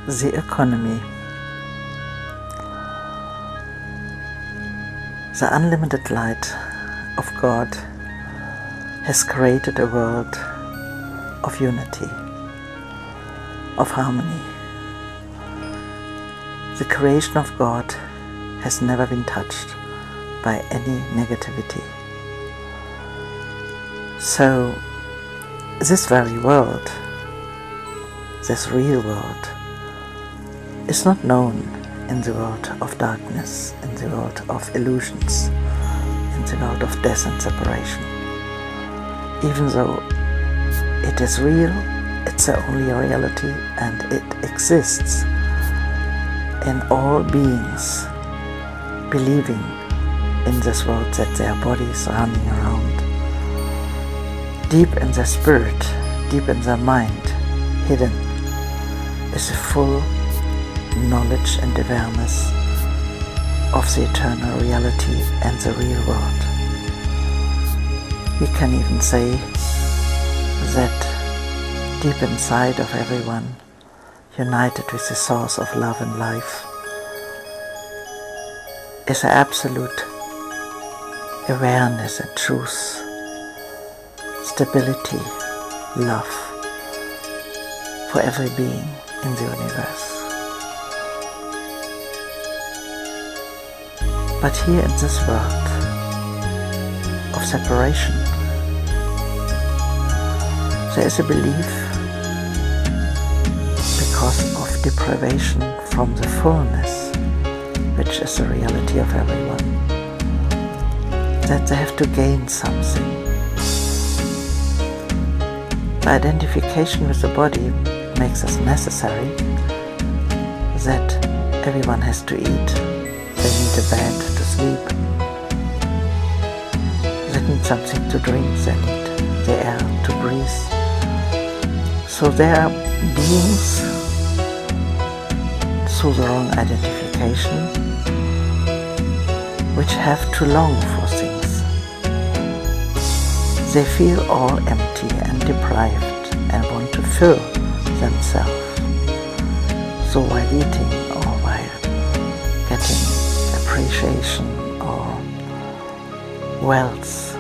the economy. The unlimited light of God has created a world of unity, of harmony. The creation of God has never been touched by any negativity. So this very world, this real world, is not known in the world of darkness, in the world of illusions, in the world of death and separation. Even though it is real, it's only a reality, and it exists in all beings believing in this world that their bodies are running around. Deep in their spirit, deep in their mind, hidden is a full knowledge and awareness of the eternal reality and the real world. We can even say that deep inside of everyone, united with the source of love and life, is an absolute awareness and truth, stability, love for every being in the universe. But here in this world of separation, there is a belief, because of deprivation from the fullness, which is the reality of everyone, that they have to gain something. The identification with the body makes it necessary that everyone has to eat, they need a bed to sleep, they need something to drink, they need the air to breathe. So there are beings through the wrong identification which have to long for things. They feel all empty and deprived and want to fill themselves. So while eating or while getting appreciation or wealth,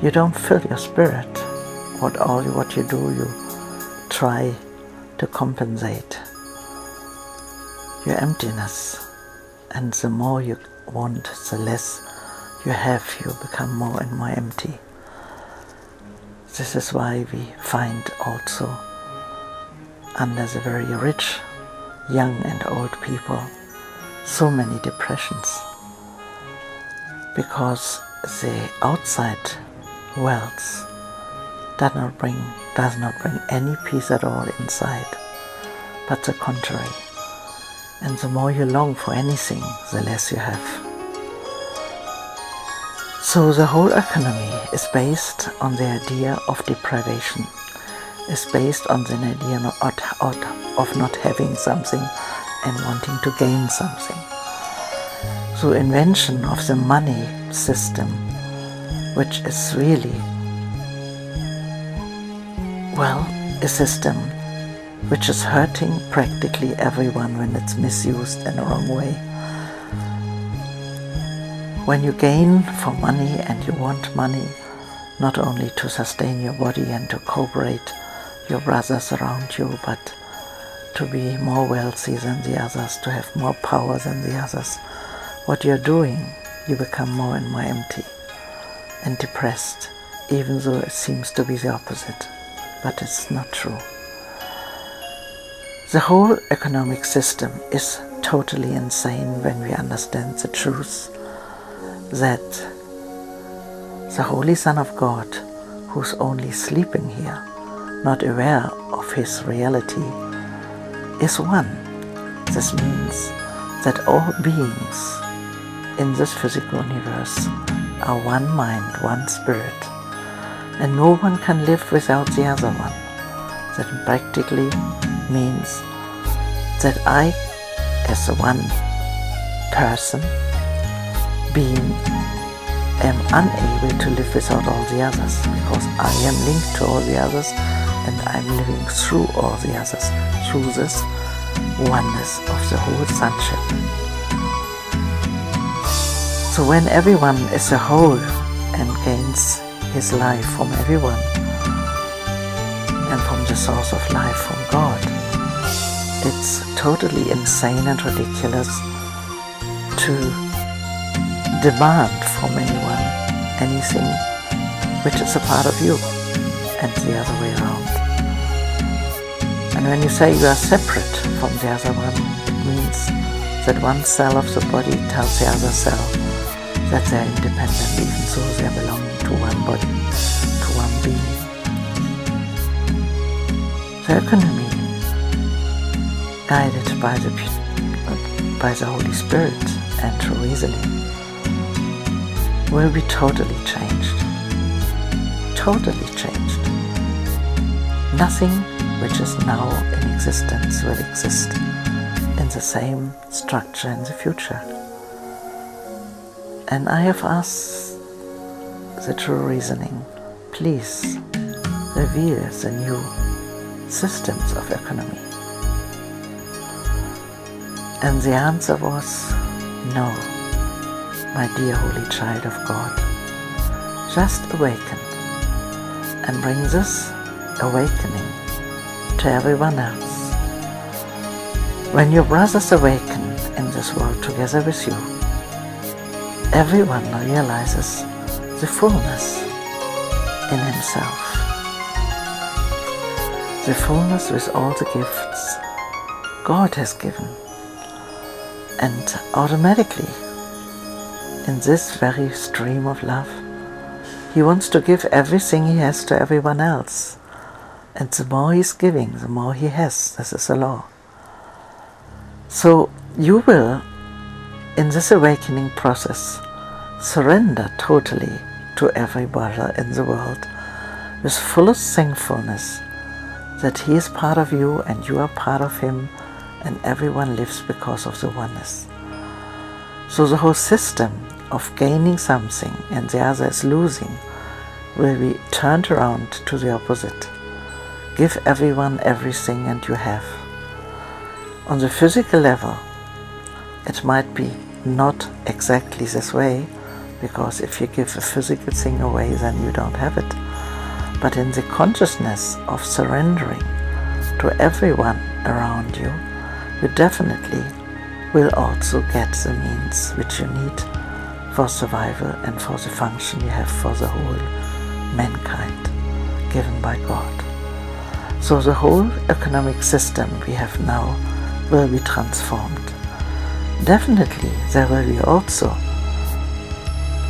you don't fill your spirit. What you do, you try to compensate your emptiness, and the more you want, the less you have, you become more and more empty. This is why we find also under the very rich, young and old people, so many depressions, because the outside wealth does not bring any peace at all inside, but the contrary. And the more you long for anything, the less you have. So the whole economy is based on the idea of deprivation, is based on the idea of not having something and wanting to gain something. So invention of the money system, which is really, a system which is hurting practically everyone when it's misused in the wrong way. When you gain for money and you want money, not only to sustain your body and to cooperate your brothers around you, but to be more wealthy than the others, to have more power than the others, what you're doing, you become more and more empty and depressed, even though it seems to be the opposite. But it's not true. The whole economic system is totally insane when we understand the truth that the Holy Son of God, who's only sleeping here, not aware of his reality, is one. This means that all beings in this physical universe are one mind, one spirit, and no one can live without the other one. That practically means that I, as a one person, being, am unable to live without all the others, because I am linked to all the others and I'm living through all the others. Through this, oneness of the whole sonship. So when everyone is a whole and gains his life from everyone and from the source of life, from God, it's totally insane and ridiculous to demand from anyone anything which is a part of you, and the other way around. And when you say you are separate from the other one, it means that one cell of the body tells the other cell that they are independent, even though they are belonging to one body, to one being. The economy, guided by the Holy Spirit and through reasoning, will be totally changed. Totally changed. Nothing which is now in existence will exist in the same structure in the future. And I have asked the true reasoning, please reveal the new systems of economy. And the answer was no, my dear holy child of God. Just awaken and bring this awakening to everyone else. When your brothers awaken in this world together with you, everyone realizes the fullness in himself, the fullness with all the gifts God has given. And automatically, in this very stream of love, he wants to give everything he has to everyone else. And the more he's giving, the more he has. This is a law. So you will, in this awakening process, surrender totally to every brother in the world with fullest thankfulness that he is part of you and you are part of him, and everyone lives because of the oneness. So the whole system of gaining something and the other is losing will be turned around to the opposite. Give everyone everything and you have. On the physical level, it might be not exactly this way, because if you give a physical thing away, then you don't have it. But in the consciousness of surrendering to everyone around you, you definitely will also get the means which you need for survival and for the function you have for the whole mankind given by God. So the whole economic system we have now will be transformed. Definitely there will be also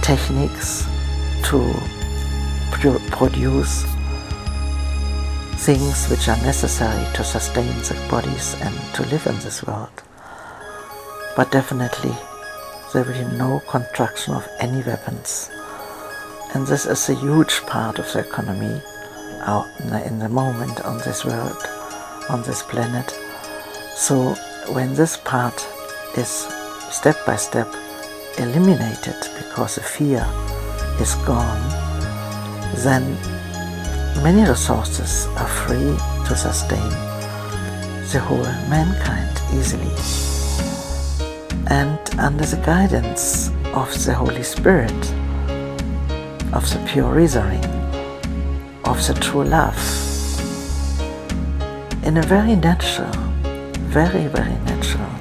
techniques to produce things which are necessary to sustain the bodies and to live in this world. But definitely there will be no construction of any weapons. And this is a huge part of the economy in the moment on this world, on this planet. So when this part is step by step eliminated because the fear is gone, then many resources are free to sustain the whole mankind easily. And under the guidance of the Holy Spirit, of the pure reasoning, of the true love, in a very natural, very, very natural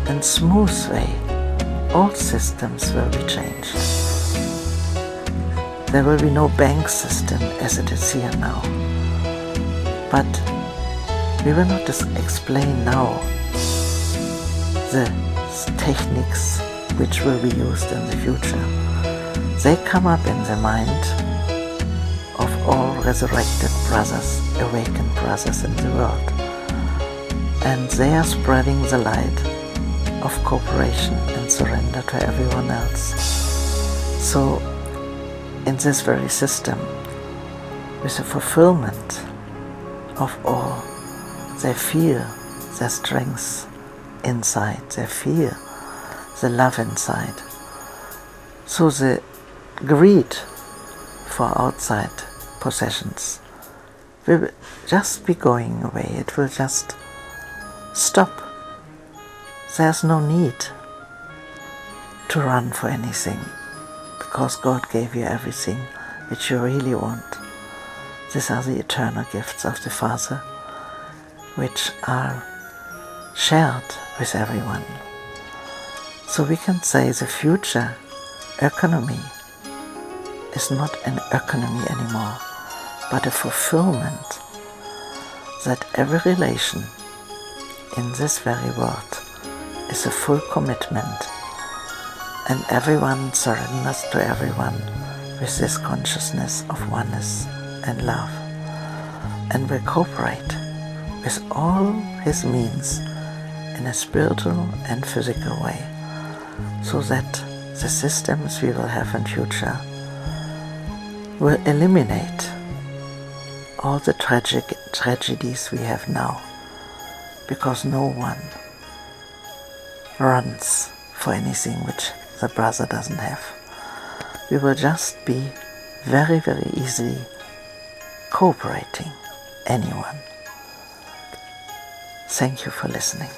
and smooth way, all systems will be changed. There will be no bank system as it is here now. But we will not explain now the techniques which will be used in the future. They come up in the mind of all resurrected brothers, awakened brothers in the world. And they are spreading the light of cooperation and surrender to everyone else. So in this very system, with the fulfillment of all, they feel their strength inside, they feel the love inside. So the greed for outside possessions will just be going away. It will just stop. There's no need to run for anything, because God gave you everything which you really want. These are the eternal gifts of the Father, which are shared with everyone. So we can say the future economy is not an economy anymore, but a fulfillment, that every relation in this very world is a full commitment, and everyone surrenders to everyone with this consciousness of oneness and love, and will cooperate with all his means in a spiritual and physical way, so that the systems we will have in future will eliminate all the tragedies we have now, because no one runs for anything which the brother doesn't have. We will just be very, very easily cooperating, anyone. Thank you for listening.